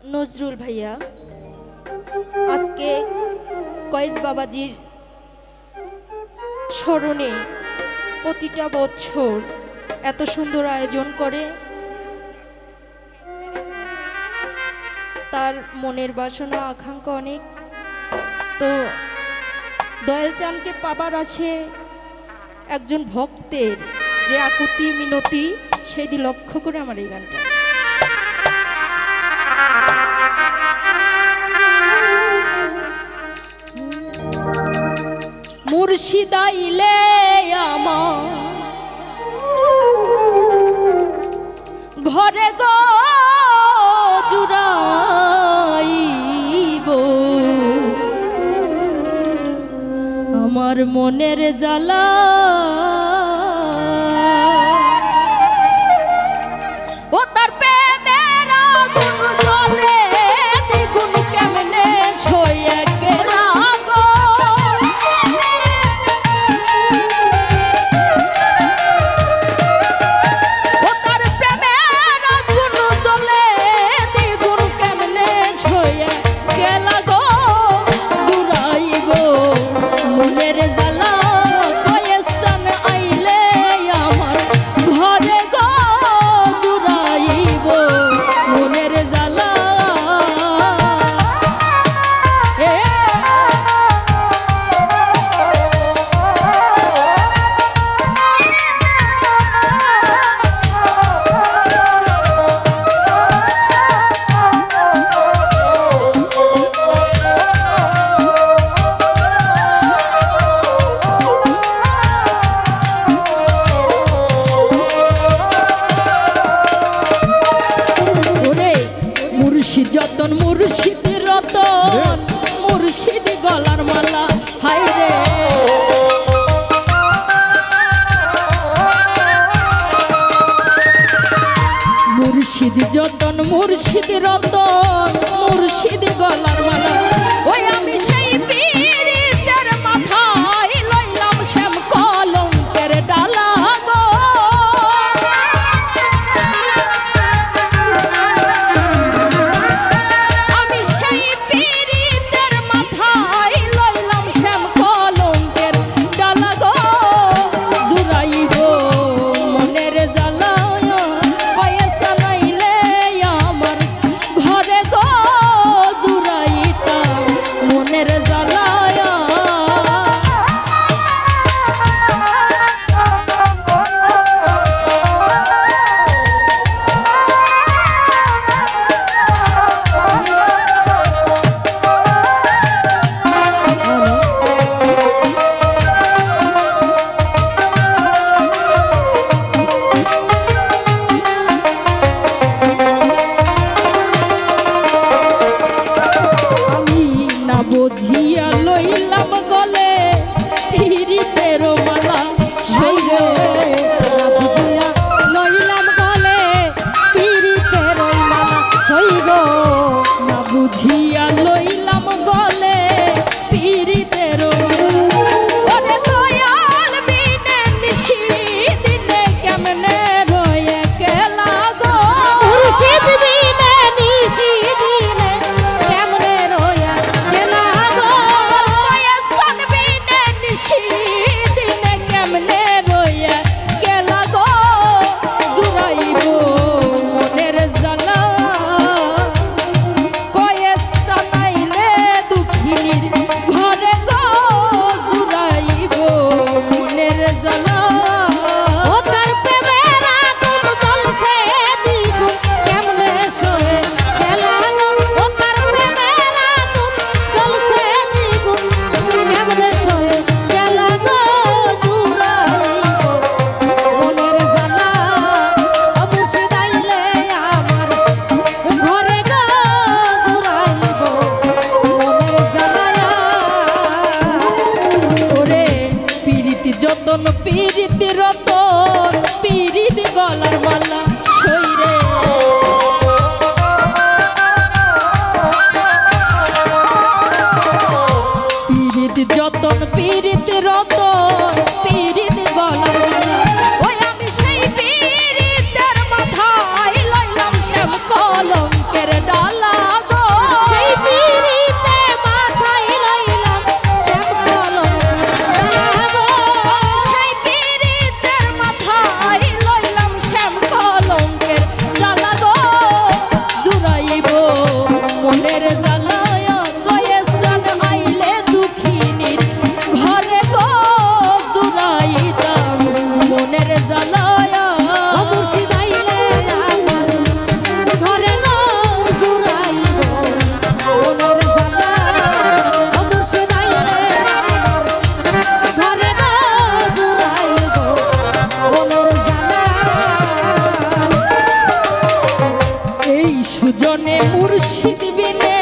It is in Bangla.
নজরুল ভাইয়া আজকে কয়েস বাবাজির স্মরণে প্রতিটা বছর এত সুন্দর আয়োজন করে, তার মনের বাসনা আকাঙ্ক্ষা অনেক। তো দয়াল চাঁদকে পাবার আছে একজন ভক্তের যে আকুতি মিনতি, সেদি লক্ষ্য করে আমার এই গানটা। মুর্শিদাইলে আমার ঘরে গো জুড়াইব আমার মনের জ্বালা, ও তার প্রেমের আগুন জ্বলে দ্বিগুণ কেমনে ছয়ে গেলা গো। ও তার প্রেমের আগুন জ্বলে দ্বিগুণ কেমনে ছয়ে গেলা গো। জুড়াইব মনের জ্বালা কয়েসান আইলে আমার ঘরে গো জুড়াইব মনের জ্বালা। মুর্শিদ যতন মুর্শিদ রতন মুর্শিদ গলার মালা, হায় রে মুর্শিদ যতন মুর্শিদ রতন মুর্শিদ গলার মালা। ওই আমি সেই পীরিতের মাথায় লইলাম শ্যাম কলঙ্কের ডালা গো। আমি সেই পীরিতের মাথায় লইলাম শ্যাম কলঙ্কের ডালা গো। জুড়াইব মনের জ্বালা পয়সা নাইলে আমার ঘরে গো জুড়াইতাম মনের জ্বালা। বুঝিয়া লইলাম গলে পীরিতের মালা, সইগো বুঝিয়া লইলাম গলে পীরিতের মালা, সইগো না বুঝিয়া লইলাম গলে পীরিতের মালা। ওরে দয়াল বিনে নিশি দিনে কেমনে রয়ে গেলা গো। মুর্শিদ বিনে নিশি দিনে কেমনে রয়ে গেলা গো। কয়েসান বিনে নিশি দিনে কেমনে রয়ে গেলা গো। জুড়াইব মনের জ্বালা কয়েসান দুজনে মুর্শিদ বিনে